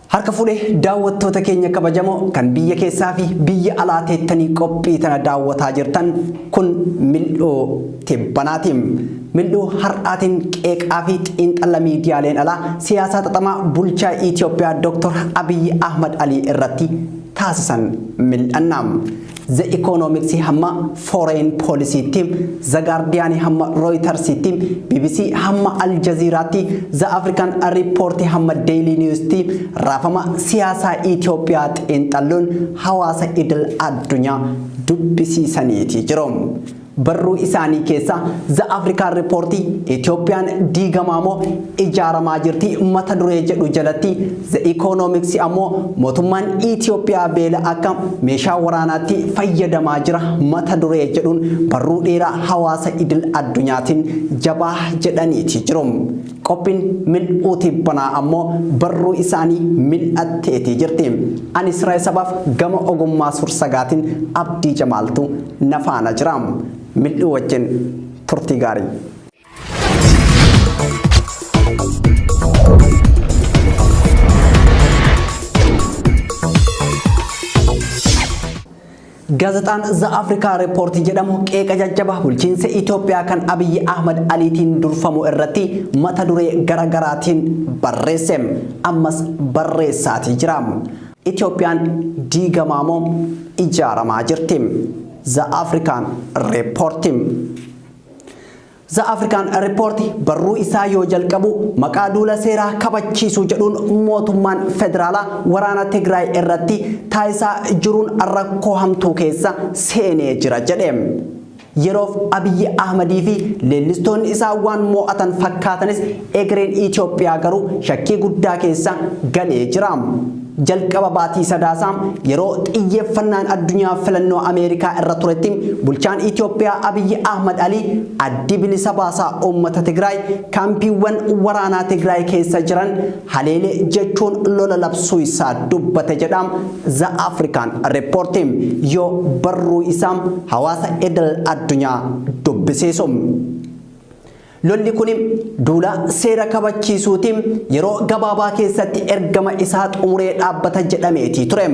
Harka fuudhee daawwattoota keenya kabajamoo kan biyya keessaa fi biyya alaa teettanii qophii tana daawwataa jirtan kun mil'oo tibbanaatiin mil'oo har'aatiin qeeqaa fi xiinxala miidiyaaleen alaa siyaasaa xaxamaa bulchaa Ethiopia Dr. Abiy Ahmed Ali irratti taasisan mil'annaam. The Economics hamma Foreign Policy team, The Guardian hamma Reuters team, BBC hamma Al Jazeera team, The African Report hamma Daily News team, Rafama Siyasa Ethiopia xiinxaluun hawaasa idil addunyaa dubbisiisaniiti jiru. Barruu isaanii keessa The African Report Ethiopian diigamamoo ijaaramaa jirti mata duree jedhu jalatti The Economics ammoo mootummaan Ethiopia beela akka meeshaa waraanaatti fayyadamaa jira mata duree jedhuun barruu dheeraa hawaasa idil addunyaatiin jabaa jedhaniiti jiru. Qophiin mil'uu tibbanaa ammoo barruu isaanii mil'atteeti jirti. Ani Israa'el sabaaf gama ogummaa sursagaatiin Abdii Jamaaltu nafaana jira. Mil'uu wajjin turtii gaarii. Gaazexaan The Africa Report jedhamu qeeqa jajjaba bulchiinsa Itoophiyaa kan Abiy Ahmed Aliitiin durfamu irratti mata duree garagaraatiin barreesse. Ammas barreessaati jira. Itoophiyaan diigamamoo ijaaramaa jirti. The African Report. The African Report barruu isaa yoo jalqabu maqaa duula seeraa kabachiisuu jedhuun mootummaan federaalaa waraana Tigraay irratti taasisaa jiruun rakkoo hamtuu keessa seenee jira jedhe. Yeroof Abiy Ahmedii fi leellistoonni isaa waan mo'atan fakkaatanis egereen Itoophiyaa garuu shakkii guddaa keessa galee jira. Jalqaba baatii sadaasaa yeroo xiyyeeffannaan addunyaa filannoo Ameerikaa irra turetti bulchaan Itoophiyaa Abiy Ahmed Ali addi bilisa baasaa uummata Tigraay kaampiiwwan waraanaa Tigraay keessa jiran haleelee jechuun lola labsuu isaa dubbate jedha The African Report yoo barruu isaa hawaasa idil addunyaa dubbiseessu. Lolli kun duula seera kabachiisuutiin yeroo gabaabaa keessatti ergama isaa xumuree dhaabbata jedhameeti ture.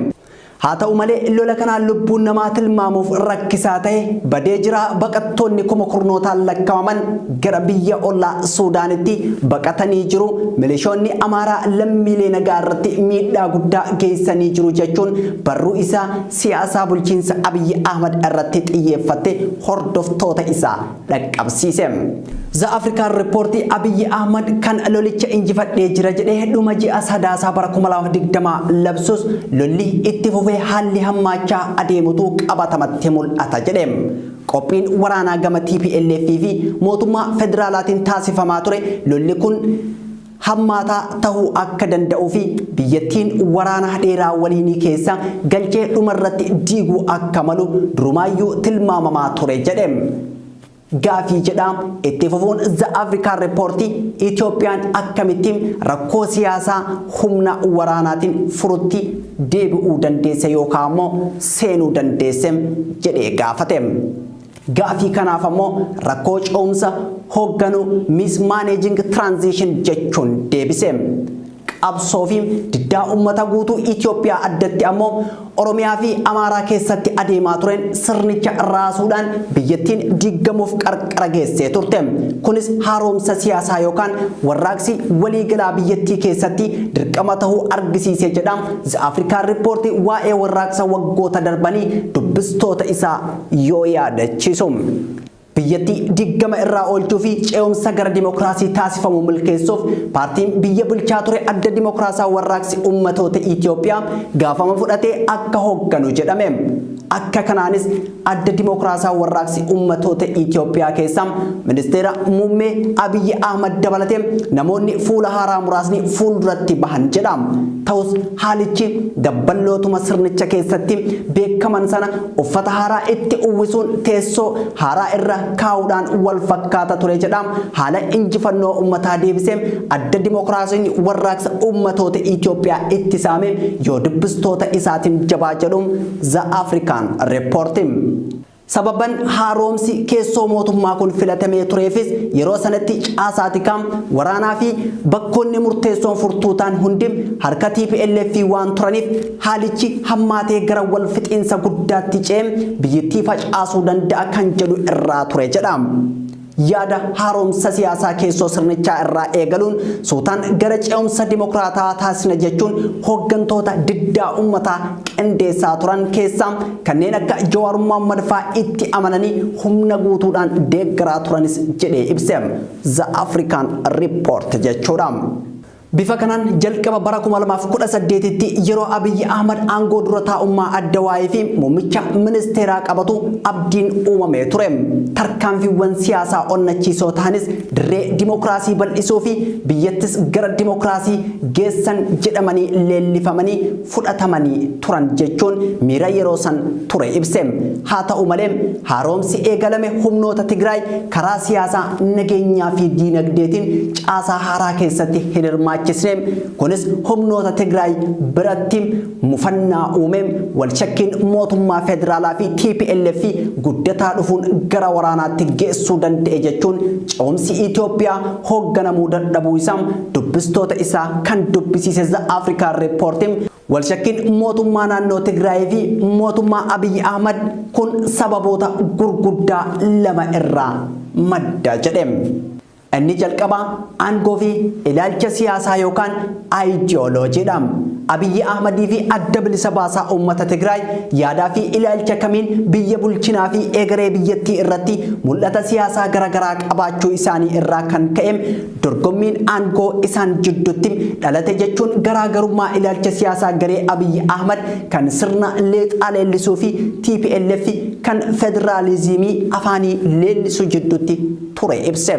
Haa ta'u malee lola kanaan lubbuun namaa tilmaamuuf rakkisaa ta'e badee jira. Baqattoonni kuma kurnootaan lakkaa'aman gara biyya ollaa Suudaanitti baqatanii jiru. Milishoonni Amaaraa lammiilee nagaa irratti miidhaa guddaa geessanii jiru jechuun barruu isaa siyaasaa bulchiinsa Abiy Ahmed irratti xiyyeeffate hordoftoota isaa dhaqqabsiise. The African Report Abiy Ahmed kan lolicha injifadhee jira jedhee dhuma ji'a sadaasaa bara 2020 labsus lolli itti fufee haalli hammaachaa adeemutu qabatamatti mul'ata jedhe. Qophiin waraanaa gama TPLF fi mootummaa federaalaatiin taasifamaa ture lolli kun hammaataa ta'uu akka danda'uu fi biyyattiin waraana dheeraa waliinii keessa galchee dhumarratti diiguu akka malu durumaayyuu tilmaamamaa ture jedhe. Gaafii jedham itti fufuun The African Report Itoophiyaan akkamittiin rakkoo siyaasaa humna waraanaatiin furutti deebi'uu dandeesse yookaan ammoo seenuu dandeesse jedhee gaafate. Gaafii kanaaf ammoo rakkoo ce'umsa hoogganuu mismanaging transition jechuun deebise. Qabsoo fi diddaa uummata guutuu Itoophiyaa addatti ammoo Oromiyaa fi Amaaraa keessatti adeemaa tureen sirnicha raasuudhaan biyyattiin diigamuuf qarqara geessee turte. Kunis haaromsa siyaasaa yookaan warraaqsi waliigalaa biyyattii keessatti dirqama ta'uu argisiise jedha The African Report waa'ee warraaqsa waggoota darbanii dubbistoota isaa yoo yaadachiisu. Biyyattii diigama irraa oolchuu fi ce'umsa gara dimokiraasii taasifamu milkeessuuf paartiin biyya bulchaa ture adda dimokiraasaa warraaqsi ummatoota Itoophiyaa gaafama fudhatee akka hoogganu jedhame. Akka kanaanis adda dimokiraasaa warraaqsi ummatoota Itoophiyaa keessaa ministeera muummee Abiy Ahmed dabalatee namoonni fuula haaraa muraasni fuulduratti bahan jedha. Ta'us haalichi dabballootuma sirnicha keessatti beekaman sana uffata haaraa itti uwwisuun teessoo haaraa irra kaa'uudhaan wal fakkaata ture jedha. Haala injifannoo ummataa deebisee adda dimokiraasiin warraaqsa ummatoota Itoophiyaa itti saame yoo dubbistoota isaatiin jabaa jedhuun The African Report. Sababan haaromsi keessoo mootummaa kun filatamee tureefis yeroo sanatti caasaati kam waraanaa fi bakkoonni murteessoon furtuutaan hundi harka TPLF waan turaniif haalichi hammaatee gara wal fixiinsa guddaatti ce'ee biyyattii facaasuu danda'a kan jedhu irraa ture jedhama. Yaada haaromsa siyaasaa keessoo sirnichaa irraa eegaluun suutaan gara ce'umsa dimokraataa taasisna jechuun hooggantoota diddaa uummataa qindeessaa turan keessaa kanneen akka Jawaar Mohaammed fa'aa itti amananii humna guutuudhaan deeggaraa turanis jedhee ibse The African Report jechuudha. Bifa kanaan jalqaba bara 2018tti yeroo Abiyyi Ahmad aangoo dura taa'ummaa adda waa'ee fi muummicha ministeeraa qabatu abdiin uumamee ture. Tarkaanfiiwwan siyaasaa onnachiisoo ta'anis dirree dimokiraasii bal'isuu fi biyyattis gara dimokiraasii geessan jedhamanii leellifamanii fudhatamanii turan jechuun miira yeroo san ture ibse. Haa ta'u malee haaromsi eegalame humnoota Tigraay karaa siyaasaa nageenyaa fi diinagdeetiin caasaa haaraa keessatti hin hirmaachisne. Kunis humnoota Tigraay biratti mufannaa uumeen walshakkiin mootummaa federaalaa fi TPLF guddataa dhufuun gara waraanaatti geessuu danda'e jechuun ce'umsi Itoophiyaa hoogganamuu dadhabuu isaa dubbistoota isaa kan dubbisiise The African Report walshakkiin mootummaa naannoo Tigraay fi mootummaa Abiyyi Ahmad kun sababoota gurguddaa lama irraa madda jedhe. Inni jalqaba aangoo fi ilaalcha siyaasaa yookaan ideoloojiidha. Abiyyi Ahmadii fi adda bilisa baasaa uummata Tigraay yaadaa fi ilaalcha kamiin biyya bulchinaa fi egeree biyyattii irratti mul'ata siyaasaa garaagaraa qabaachuu isaanii irraa kan ka'e dorgommiin aangoo isaan jidduutti dhalate jechuun garaagarummaa ilaalcha siyaasaa garee Abiyyi Ahmad kan sirna leexaa leellisuu fi TPLF kan federaalizimii afaanii leellisuu jidduutti ture ibse.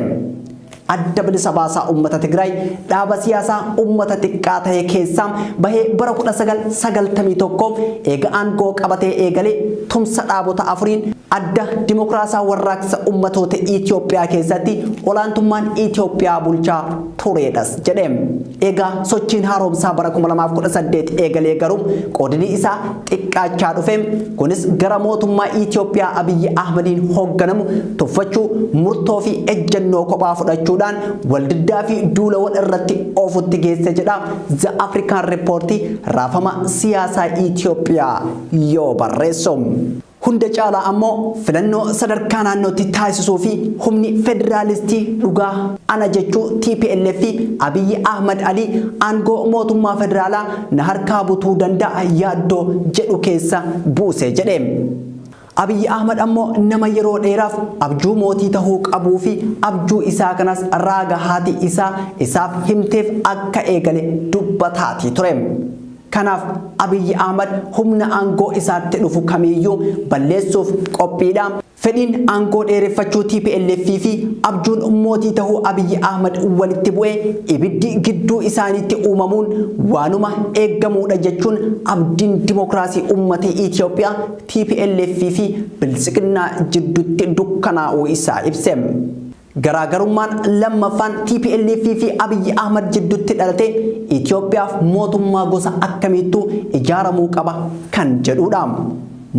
Adda bilisa baasaa uummata Tigraay dhaaba siyaasaa uummata xiqqaa ta'e keessaa bahee bara 1991 eega aangoo qabatee eegalee tumsa dhaabota afuriin adda dimokiraasaa warraaqsa uummatoota Itoophiyaa keessatti olaantummaan Itoophiyaa bulchaa turedhas jedhe. Eega sochiin haaromsaa bara 2018 eegalee garuu qoodni isaa xiqqaachaa dhufe. Kunis gara mootummaa Itoophiyaa Abiyyi Ahmadiin hoogganamu tuffachuu murtoo fi ejjennoo kophaa fudhachuu waldiddaa fi duula wal irratti oofutti geesse jedha The African Report raafama siyaasaa Itoophiyaa yoo barreessu. Hunda caalaa ammoo filannoo sadarkaa naannootti taasisuu fi humni federaalistii dhugaa ana jechuu TPLF Abiyyi Ahmad Ali aangoo mootummaa federaalaa na harkaa butuu danda'a yaaddoo jedhu keessa buuse jedhe. Abiyyi Ahmad ammoo nama yeroo dheeraaf abjuu mootii tahuu qabuu fi abjuu isaa kanas raaga haati isaa isaaf himteef akka eegale dubbataati ture. Kanaaf Abiyyi Ahmad humna aangoo isaatti dhufu kamiyyuu balleessuuf qophiidha. Fedhiin aangoo dheereffachuu TPLF fi abjuun mootii tahuu Abiyyi Ahmad walitti bu'ee ibiddi gidduu isaaniitti uumamuun waanuma eeggamuudha jechuun abdiin dimokiraasii uummata Itoophiyaa TPLF fi bilisiqinnaa jidduutti dukkanaa'uu isaa ibse. Garaagarummaan lammaffaan TPLF fi Abiyyi Ahmad jidduutti dhalate Itoophiyaaf mootummaa gosa akkamiitu ijaaramuu qaba kan jedhudha.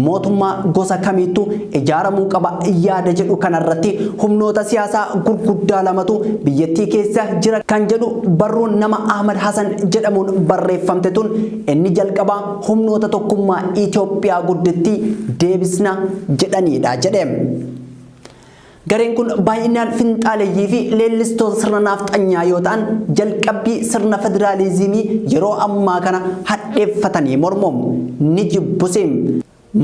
Mootummaa gosa kamiitu ijaaramuu qaba yaada jedhu kanarratti humnoota siyaasaa gurguddaa lamatu biyyattii keessa jira kan jedhu barruun nama Ahmad Hassan jedhamuun barreeffamte tun inni jalqabaa humnoota tokkummaa Itoophiyaa guddittii deebisna jedhanidha jedhe. Gareen kun baay'inaan finxaaleeyyii fi leellistoota sirna nafxanyaa yoo ta'an jalqabbii sirna federaalizimii yeroo ammaa kana hadheeffatanii mormuun ni jibbusim.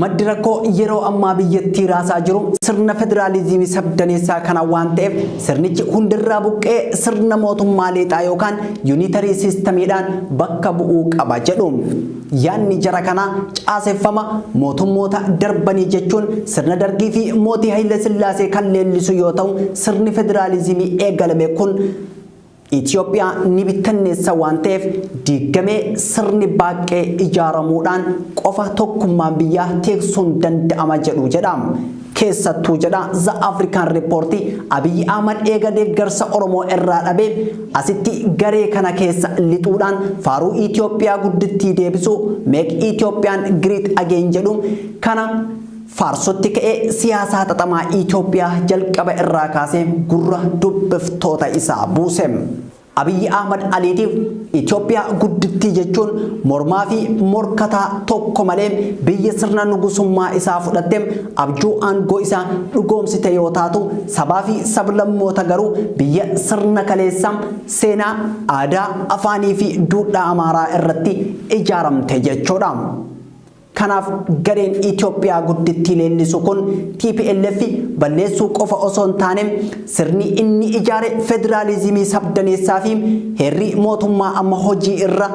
Maddi rakkoo yeroo ammaa biyyattii raasaa jiru sirna federaalizimii sabdaneessaa kana waan ta'eef sirnichi hundirraa buqqee sirna mootummaa leexaa yookaan yuunitarii siistamiidhaan bakka bu'uu qaba jedhu. Yaanni jara kana caaseffama mootummoota darbanii jechuun sirna dargii fi mootii Haile Sillaasee kan leellisu yoo ta'u sirni federaalizimii eegalame kun Ethiopia ni bittanneessa waan ta'eef diigamee sirni baaqee ijaaramuudhaan qofa tokkummaan biyyaa teeksuun danda'ama jedhu jedhama. Keessattuu jedha The African Report Abiyyi Ahmad eega deeggarsa Oromoo irraa dhabee asitti garee kana keessa lixuudhaan faaruu Itoophiyaa guddittii deebisuu Make Ethiopian Great Again jedhu kana Faarsotti ka'ee siyaasaa xaxamaa Itoophiyaa jalqaba irraa kaasee gurra dubbiftoota isaa buuse. Abiyyi Ahmad Aliitiif Itoophiyaa guddittii jechuun mormaa fi morkataa tokko malee biyya sirna nugusummaa isaa fudhatte abjuu aangoo isaa dhugoomsite yoo taatu sabaa fi sablammoota garuu biyya sirna kaleessaa seenaa aadaa afaanii fi duudhaa Amaaraa irratti ijaaramte jechuudha. Kanaaf gareen Itoophiyaa guddittii leellisu kun TPLF balleessuu qofa osoo hin taane sirni inni ijaare federaalizimii sabdaneessaa fi heerri mootummaa amma hojii irra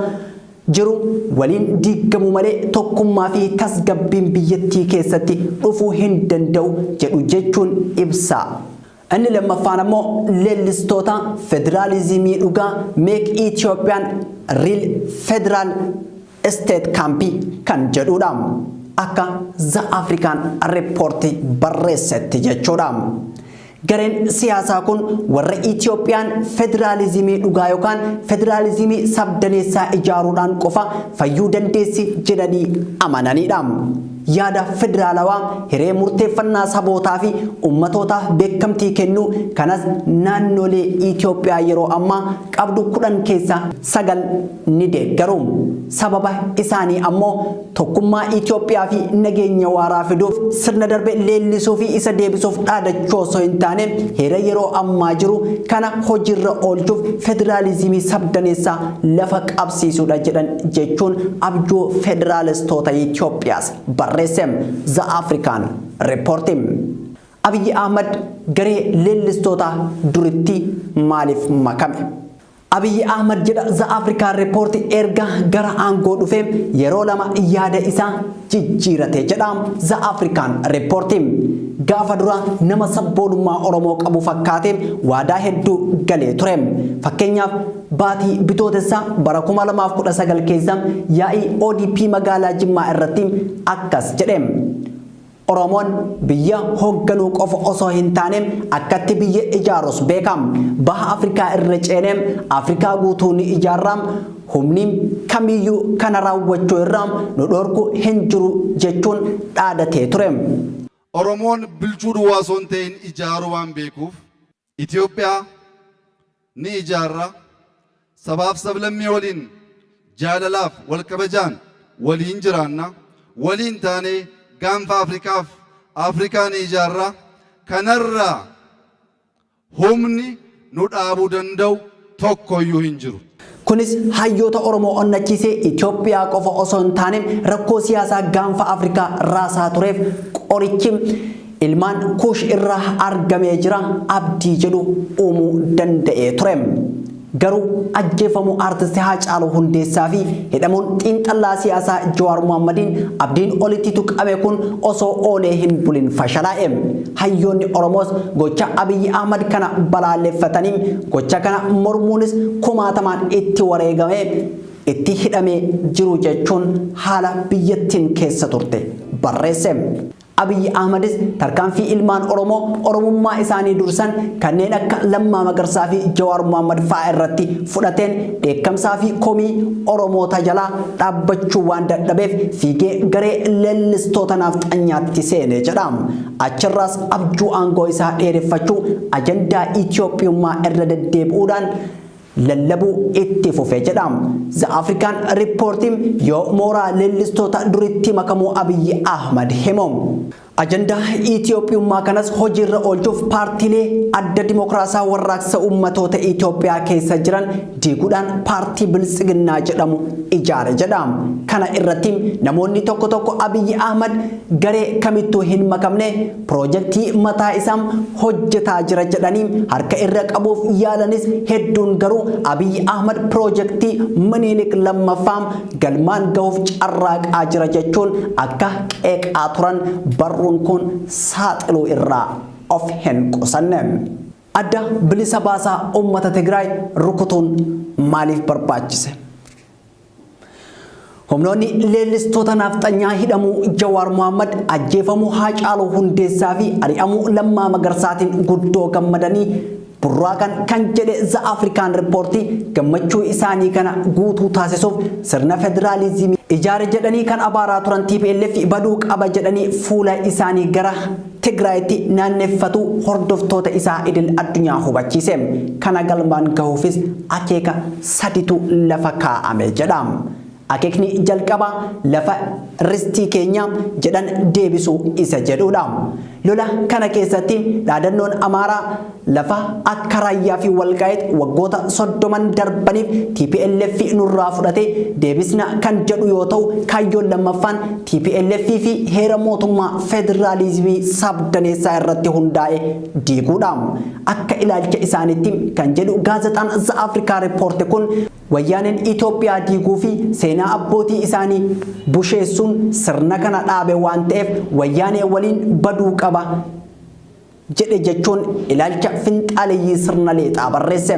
jiru waliin diigamu malee tokkummaa fi tasgabbiin biyyattii keessatti dhufuu hin danda'u jedhu jechuun ibsa. Inni lammaffaan ammoo leellistoota federaalizimii dhugaa Make Ethiopian Real Federal State Campi kan jedhuudha. Akka The African Report barreessetti jechuudha. Gareen siyaasaa kun warra Itoophiyaan federaalizimii dhugaa yookaan federaalizimii sabdaneessaa ijaaruudhaan qofa fayyuu dandeessi jedhanii amananiidha. Yaada federaalawaa hiree murteeffannaa sabootaa fi ummatootaa beekamtii kennu kanas naannolee Itoophiyaa yeroo ammaa qabdu 10 keessaa 9 ni deeggaru. Sababa isaanii ammoo tokkummaa Itoophiyaa fi nageenya waaraa fiduuf sirna darbe leellisuu fi isa deebisuuf dhaadachuu osoo hin taane heera yeroo ammaa jiru kana hojiirra oolchuuf federaalizimii sabdaneessaa lafa qabsiisuudha jedhan jechuun abjuu federaalistoota Itoophiyaas barreessem The African Report. Abiyyi Ahmad garee leellistoota duritti maaliif makame? Abiyyi Ahmad jedha The African Report erga gara aangoo dhufe yeroo lama yaada isaa jijjiirate jedha The African Report. Gaafa dura nama sabboonummaa Oromoo qabu fakkaate waadaa hedduu galee ture. Fakkeenyaaf baatii bitootessa bara 2019 keessa yaa'ii ODP magaalaa Jimmaa irratti akkas jedhe. Oromoon biyya hoogganuu qofa osoo hin taane akkatti biyya ijaarus beekam. Baha Afrikaa irra ceenee Afrikaa guutuu ni ijaarram. Humni kamiyyuu kana raawwachuu irraa nu dhorku hin jiru jechuun dhaadate ture. Oromoon bilchuu duwwaa osoo hin ta'in ijaaruu waan beekuuf Itoophiyaa ni ijaarra. Sabaaf sablammii waliin jaalalaaf wal kabajaan waliin jiraanna. Waliin taanee gaanfa Afrikaaf Afrikaan ijaarra. Kanarraa humni nu dhaabuu danda'u tokkoyyuu hin jiru. Kunis hayyoota Oromoo onnachiisee Itoophiyaa qofa osoo hin taane rakkoo siyaasaa gaanfa Afrikaa raasaa tureef qorichi ilmaan kuush irraa argamee jira abdii jedhu uumuu danda'ee ture. Garuu ajjeefamuu artistii Haacaaluu Hundeessaa fi hidhamuun xiinxallaa siyaasaa Jawaar Mohammadiin abdiin olitti tuqame kun osoo oolee hin bulin fashalaa'e. Hayyoonni Oromoos gocha Abiyyi Ahmad kana balaaleffatanii gocha kana mormuunis kumaatamaan itti wareegamee itti hidhamee jiru jechuun haala biyyattiin keessa turte barreesse. Abiyyi Ahmadis tarkaanfii ilmaan Oromoo Oromummaa isaanii dursan kanneen akka Lammaa Magarsaa fi Jawaar Mohammad fa'aa irratti fudhateen dheekkamsaa fi komii Oromoota jalaa dhaabbachuu waan dadhabeef fiigee garee leellistoota nafxanyaatti seene jedha. Achirraas abjuu aangoo isaa dheereffachuu ajandaa Itoophiyummaa irra deddeebi'uudhaan lallabuu itti fufe jedha. The African Report yoo mooraa leellistoota duritti makamuu Abiyyi Ahmad himu. Ajandaa Itoophiyummaa kanas hojiirra oolchuuf paartiilee adda dimokiraasaa warraaqsa ummatoota Itoophiyaa keessa jiran diiguudhaan paartii Biltsiginnaa jedhamu ijaare jedha. Kana irratti namoonni tokko tokko Abiyyi Ahmad garee kamittuu hin makamne piroojeektii mataa isaa hojjetaa jira jedhanii harka irra qabuuf yaalanis hedduun garuu Abiyyi Ahmad piroojeektii Minilik lammaffaa galmaan gahuuf carraaqaa jira jechuun akka qeeqaa turan barru kun saaxiluu irraa of hin qusanne. Adda bilisa baasaa uummata Tigraay rukutuun maaliif barbaachise? Humnoonni leellistoota nafxanyaa hidhamuu Jawaar Mohammad ajjeefamuu Haacaaluu Hundeessaa fi ari'amuu Lammaa Magarsaatiin guddoo gammadanii burraakan kan jedhe The African Report gammachuu isaanii kana guutuu taasisuuf sirna federaalizimii ijaare jedhanii kan abaaraa turan TPLF baduu qaba jedhanii fuula isaanii gara Tigraayitti naanneffatu hordoftoota isaa idil addunyaa hubachiise. Kana galmaan gahuufis akeeka saditu lafa kaa'ame jedha. Akeekni jalqaba lafa ristii keenya jedhan deebisuu isa jedhudha. Lola kana keessatti dhaadannoon Amaaraa lafa akka Raayyaa fi Walqaayit waggoota 30 darbaniif TPLF nurraa fudhate deebisna kan jedhu yoo ta'u, kaayyoon lammaffaan TPLF fi heera mootummaa federaalizimii sabdaneessaa irratti hundaa'e diiguudha. Akka ilaalcha isaaniitti kan jedhu gaazexaan The African Report kun wayyaaneen Itoophiyaa diiguu fi seenaa abbootii isaanii busheessuun sirna kana dhaabe waan ta'eef wayyaanee waliin baduu qaba jedhe jechuun ilaalcha finxaaleeyyii sirna leexaa barreesse.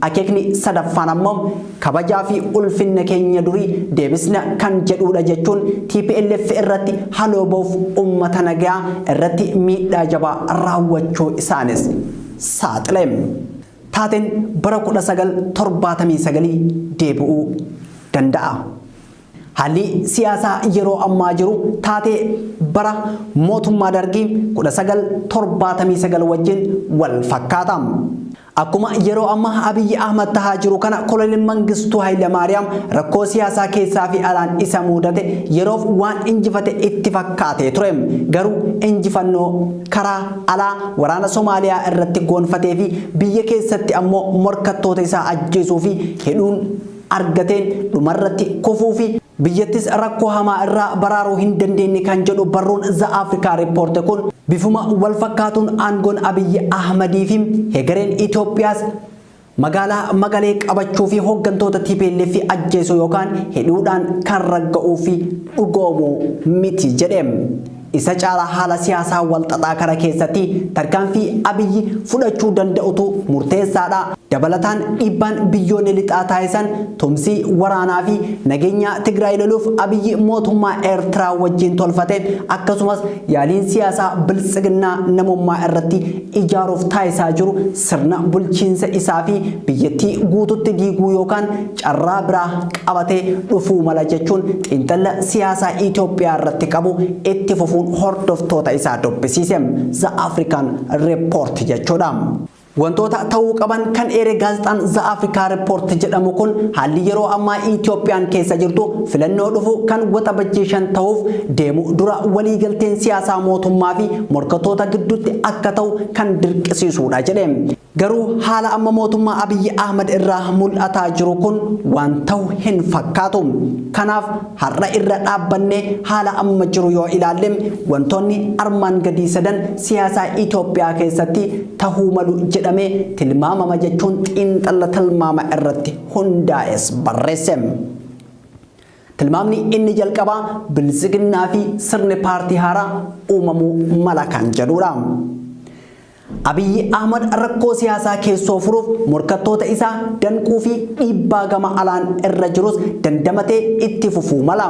Akeekni sadaffaan ammoo kabajaa fi ulfinna keenya durii deebisna kan jedhudha jechuun TPLF irratti haloo ba'uuf uummata nagaa irratti miidhaa jabaa raawwachuu isaanis saaxile. Taateen bara 1979 deebi'uu danda'a. Haalli siyaasaa yeroo ammaa jiru taatee bara mootummaa Dargii 1979 wajjin wal fakkaata. Akkuma yeroo ammaa Abiyyi Ahmad tahaa jiru kana Koloneel Mangistuu Hayilamaariyaam rakkoo siyaasaa keessaa fi alaan isa mudate yeroof waan injifate itti fakkaatee ture. Garuu injifannoo karaa alaa waraana Somaaliyaa irratti goonfatee fi biyya keessatti ammoo morkattoota isaa ajjeesuu fi hidhuun argateen dhumarratti kufuu fi biyyattis rakkoo hamaa irraa baraaruu hin dandeenye kan jedhu barruun The African Report kun bifuma wal fakkaatuun aangoon Abiyyi Ahmadii fi hegereen Itoophiyaas magalee qabachuu fi hooggantoota TPLF ajjeesuu yookaan hidhuudhaan kan ragga'uu fi dhugoomu miti jedhe. Isa caalaa haala siyaasaa wal xaxaa kana keessatti tarkaanfii Abiyyi fudhachuu danda'utu murteessaadha. Dabalataan dhiibbaan biyyoonni lixaa taasisan tumsii waraanaa fi nageenya Tigraay loluuf Abiyyi mootummaa Eertiraa wajjin tolfate akkasumas yaaliin siyaasaa biltsiginnaa namummaa irratti ijaaruuf taasisaa jiru sirna bulchiinsa isaa fi biyyattii guututti diiguu yookaan carraa biraa qabatee dhufuu mala jechuun xiinxala siyaasaa Itoophiyaa irratti qabu itti fufuun hordoftoota isaa dubbisiise. The African Report jechuudha. Wantoota ta'uu qaban kan eere gaazexaan The African Report jedhamu kun haalli yeroo ammaa Itoophiyaan keessa jirtu filannoo dhufu kan waxabajjiishan ta'uuf deemu dura waliigalteen siyaasaa mootummaa fi morkattoota gidduutti akka ta'u kan dirqisiisuudha jedhe. Garuu haala amma mootummaa Abiyyi Ahmad irraa mul'ataa jiru kun waan ta'u hin fakkaatu. Kanaaf har'a irra dhaabbannee haala amma jiru yoo ilaalle wantoonni armaan gadii sadan siyaasaa Itoophiyaa keessatti ta'uu malu jedhamee tilmaamama jechuun xiinxala tilmaama irratti hundaa'es barreesse. Tilmaamni inni jalqabaa biltsiginnaa fi sirni paartii haaraa uumamuu mala kan jedhudha. Abiyyi Ahmad rakkoo siyaasaa keessoo furuuf morkattoota isaa danquu fi dhiibbaa gama alaan irra jirus dandamatee itti fufuu mala.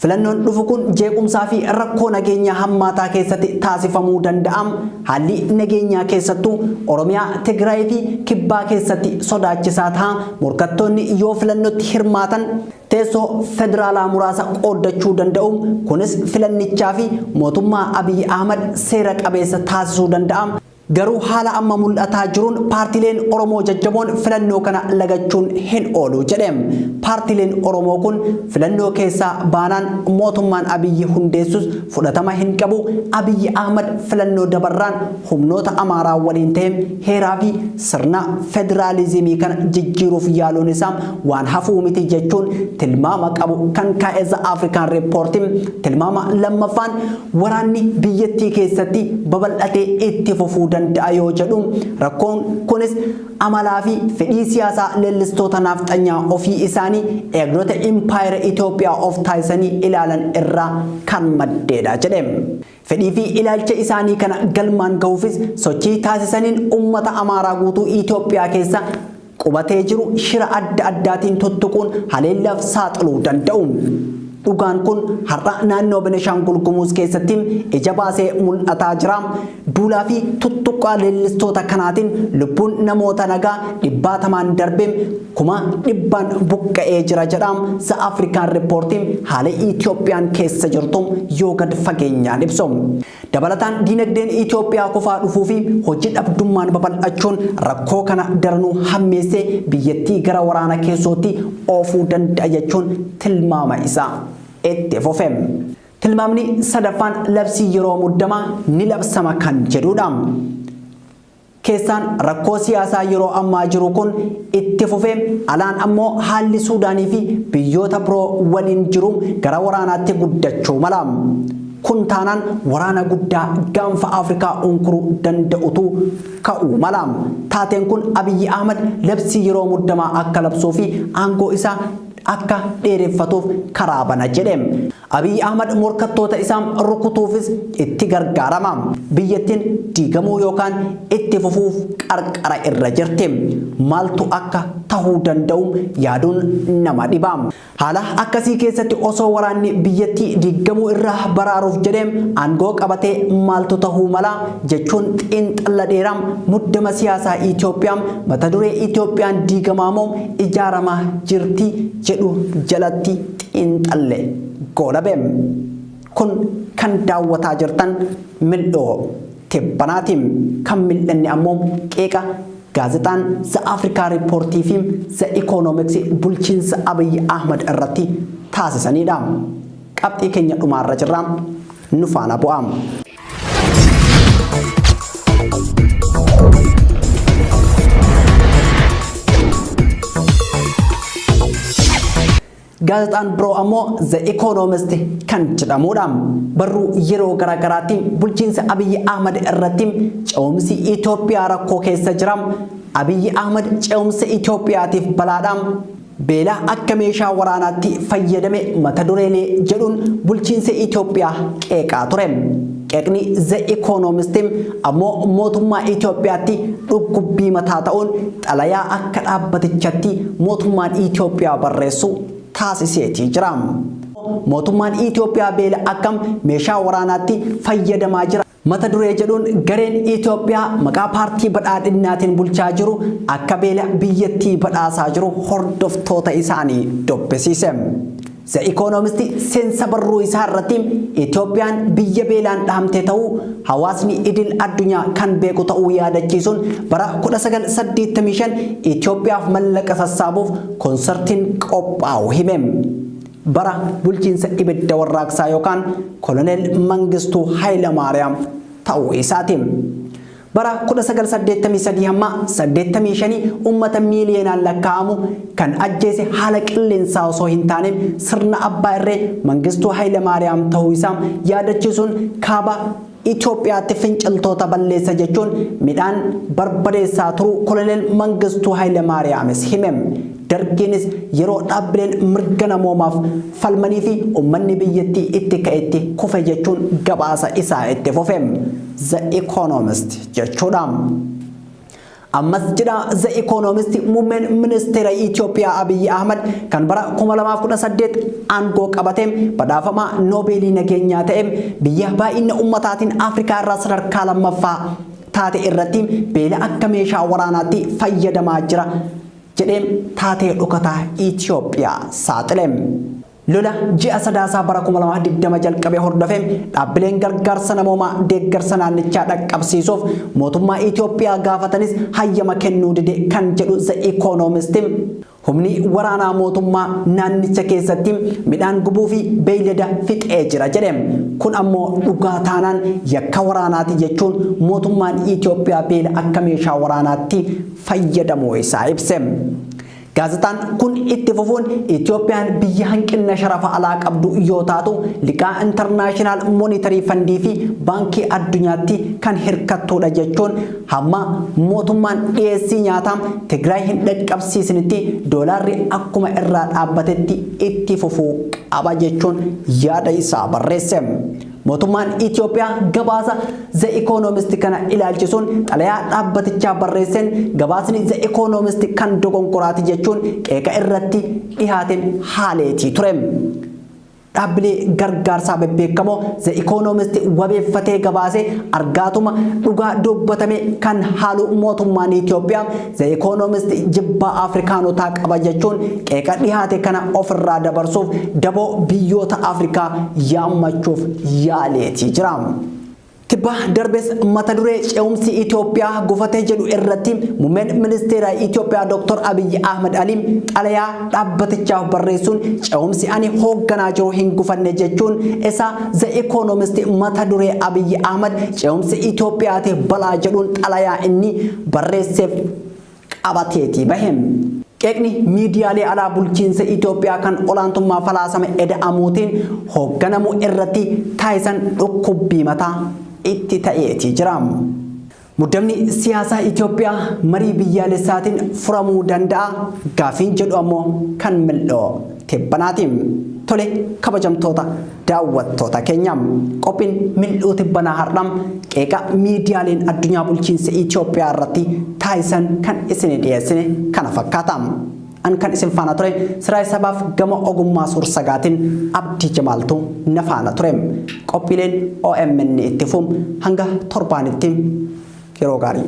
Filannoon dhufu kun jeequmsaa fi rakkoo nageenyaa hammaataa keessatti taasifamuu danda'a. Haalli nageenyaa keessattuu Oromiyaa, Tigraay fi Kibbaa keessatti sodaachisaa ta'a. Morkattoonni yoo filannootti hirmaatan teessoo federaalaa muraasa qooddachuu danda'u. Kunis filannichaa fi mootummaa Abiyyi Ahmad seera qabeessa taasisuu danda'a. Garuu haala amma mul'ataa jiruun paartileen Oromoo jajjaboon filannoo kana lagachuun hin oolu jedhe. Paartileen Oromoo kun filannoo keessaa baanaan mootummaan Abiyyi hundeessus fudhatama hin qabu. Abiyyi Ahmad filannoo dabarraan humnoota Amaaraa waliin ta'ee heeraa fi sirna federaalizimii kana jijjiiruuf yaaluun isaa waan hafuu miti jechuun tilmaama qabu kan kaa'e The African Report. Tilmaama lammaffaan waraanni biyyattii keessatti babal'atee itti fufuu danda'a yoo jedhu rakkoon kunis amalaa fi fedhii siyaasaa leellistoota nafxanyaa ofii isaanii eegdota impaayera Itoophiyaa of taasisanii ilaalan irraa kan maddeedha jedhe. Fedhii fi ilaalcha isaanii kana galmaan gahuufis sochii taasisaniin uummata Amaaraa guutuu Itoophiyaa keessa qubatee jiru shira adda addaatiin tuttuquun haleellaaf saaxiluu danda'u. dhugaan kun har'a naannoo Benishaangul Gumuz keessatti ija baasee mul'ataa jira. Duulaa fi tuttuqqaa leellistoota kanaatiin lubbuun namoota nagaa dhibbatamaan darbee kuma dhibbaan buqqa'ee jira jedha The African Report haala Itoophiyaan keessa jirtu yoo gad fageenyaan ibsu. Dabalataan diinagdeen Itoophiyaa kufaa dhufuu fi hojii dhabdummaan babal'achuun rakkoo kana daranuu hammeessee biyyattii gara waraana keessootti oofuu danda'a jechuun tilmaama isaa itti fufeem. Tilmaamni sadaffaan labsii yeroo muddamaa ni labsama kan jedhudha. Keessaan rakkoo siyaasaa yeroo ammaa jiru kun itti fufee alaan ammoo haalli Suudaanii fi biyyoota biroo waliin jiru gara waraanaatti guddachuu mala. Kun taanaan waraana guddaa gaanfa Afrikaa unkuruu danda'utu ka'uu mala. Taateen kun Abiyyi Ahmad labsii yeroo muddamaa akka labsuu fi aangoo isaa akka dheereffatuuf karaa bana jedheem. Abiyyi Ahmad morkattoota isaa rukutuufis itti gargaarama. Biyyattiin diigamuu yookaan itti fufuuf qarqara irra jirti. Maaltu akka tahuu danda'u yaaduun nama dhiba. Haala akkasii keessatti osoo waraanni biyyattii diigamuu irraa baraaruuf jedheem aangoo qabatee maaltu tahuu mala jechuun xiinxala dheeraa muddama siyaasaa Itoophiyaa mata duree Itoophiyaan diigamaa moo ijaaramaa jirti jedhu jalatti xiinxalle goolabeem. Kun kan daawwataa jirtan mil'oo tibbanaatiin kan mil'anne ammoo qeeqa gaazexaan The African Report fi The Economics bulchiinsa Abiyyi Ahmad irratti taasisanidha. Qabxii keenya dhumaarra jirra nu faana bu'aa. Gaazexaan biroo ammoo The Economist kan jedhamudha. Barruu yeroo garaagaraatti bulchiinsa Abiyyi Ahmad irratti ce'umsi Itoophiyaa rakkoo keessa jira. Abiyyi Ahmad ce'umsa Itoophiyaatiif balaadha. Beela akka meeshaa waraanaatti fayyadame mata dureelee jedhuun bulchiinsa Itoophiyaa qeeqaa ture. Qeeqni The Economist ammoo mootummaa Itoophiyaatti dhukkubbii mataa ta'uun xalayaa akka dhaabbatichatti mootummaan Itoophiyaa barreessu taasiseetii jira. Mootummaan Itoophiyaa beela akkam meeshaa waraanaatti fayyadamaa jira mata duree jedhuun gareen Itoophiyaa maqaa paartii badhaadhinnaatiin bulchaa jiru akka beela biyyattii badhaasaa jiru hordoftoota isaanii dobbisiise. The Economist seensa barruu isaa irratti Itoophiyaan biyya beelaan dhahamte ta'uu hawaasni idil addunyaa kan beeku ta'uu yaadachiisuun bara 1985 Itoophiyaaf mallaqa sassaabuuf konsertiin qophaa'u himeem. Bara bulchiinsa ibidda warraaqsaa yookaan Koloneel Mangistuu Hayilamaariyaam ta'uu isaatiin. Bara 1983 hamma 85 uummata miiliyoonaan lakkaa'amu kan ajjeese haala qilleensaa osoo hin taane sirna abbaa irree Mangistuu Hayilamaariyaam ta'uu isaa yaadachiisuun kaaba Itoophiyaatti finciltoota balleessa jechuun midhaan barbadeessaa turuu Koloneel Mangistuu Hayilamaariyaamis himeem. Dargiinis yeroo dhaabbileen mirga namoomaaf falmanii fi uummanni biyyattii itti ka'etti kufe jechuun gabaasa isaa itti fufeem. The Economist jechuudha. Ammas jedha The Economist muummeen ministeera Itoophiyaa Abiyyi Ahmad kan bara 2018 aangoo qabateem badhaafamaa Noobeelii nageenyaa ta'eem biyya baay'ina ummataatiin Afrikaa irraa sadarkaa lammaffaa taate irratti beela akka meeshaa waraanaatti fayyadamaa jira jedheem taatee dhukataa Itoophiyaa saaxileem. Lola ji'a sadaasaa bara 2020 jalqabee hordofeem dhaabbileen gargaarsa namoomaa deeggarsa naannichaa dhaqqabsiisuuf mootummaa Itoophiyaa gaafatanis hayyama kennuu dide kan jedhu The Economist humni waraanaa mootummaa naannicha keessatti midhaan gubuu fi beeylada fixee jira jedheem. Kun ammoo dhugaa taanaan yakka waraanaati jechuun mootummaan Itoophiyaa beela akka meeshaa waraanaatti fayyadamuu isaa ibseem. Gaazexaan kun itti fufuun Itoophiyaan biyya hanqina sharafa alaa qabdu yoo taatu liqaa International Monetary Fund fi baankii addunyaatti kan hirkattudha jechuun hamma mootummaan dhiyeessii nyaataa Tigraay hin dhaqqabsiisnitti doolaarri akkuma irraa dhaabbatetti itti fufuu qaba jechuun yaada isaa barreesse. Mootummaan Itoophiyaa gabaasa The Economist kana ilaalchisuun xalayaa dhaabbatichaa barreesseen gabaasni The Economist kan dogongoraati jechuun qeeqa irratti dhihaateen haaleetii ture. dhaabbilee gargaarsaa bebbeekamoo The Economist wabeeffatee gabaase argaatuma dhugaa dubbatame kan haalu mootummaan Itoophiyaa The Economist jibba Afrikaanotaa qaba jechuun qeeqa dhihaate kana ofirraa dabarsuuf daboo biyyoota Afrikaa yaammachuuf yaaleetii jira. Tibba darbes mata duree ce'umsi Itoophiyaa gufatee jedhu irratti muummeen ministeera Itoophiyaa Dr. Abiyyi Ahmad Aliin xalayaa dhaabbatichaaf barreessuun ce'umsi ani hoogganaa jiru hin gufanne jechuun isa The Economist mata duree Abiyyi Ahmad ce'umsi Itoophiyaati balaa jedhuun xalayaa inni barreesseef qabateeti bahem. Qeeqni miidiyaalee alaa bulchiinsa Itoophiyaa kan olaantummaa falaasama eda'amuutiin hoogganamu irratti taasisan dhukkubbii mataa itti ta'eeti jira. Muddamni siyaasaa Itoophiyaa marii biyyaalessaatiin furamuu danda'a gaafiin jedhu ammoo kan mil'oo tibbanaatiin. Tole kabajamtoota daawwattoota keenya qophiin mil'oo tibbanaa har'am qeeqa miidiyaaleen addunyaa bulchiinsa Itoophiyaa irratti taasisan kan isin dhiyeessine kana fakkaata. An kan isin faana ture siraa sabaaf gama ogummaa suur-sagaatiin Abdii Jamaaltu na faana ture. Qophiileen OMN itti fuum hanga torbaanitti yeroo gaarii.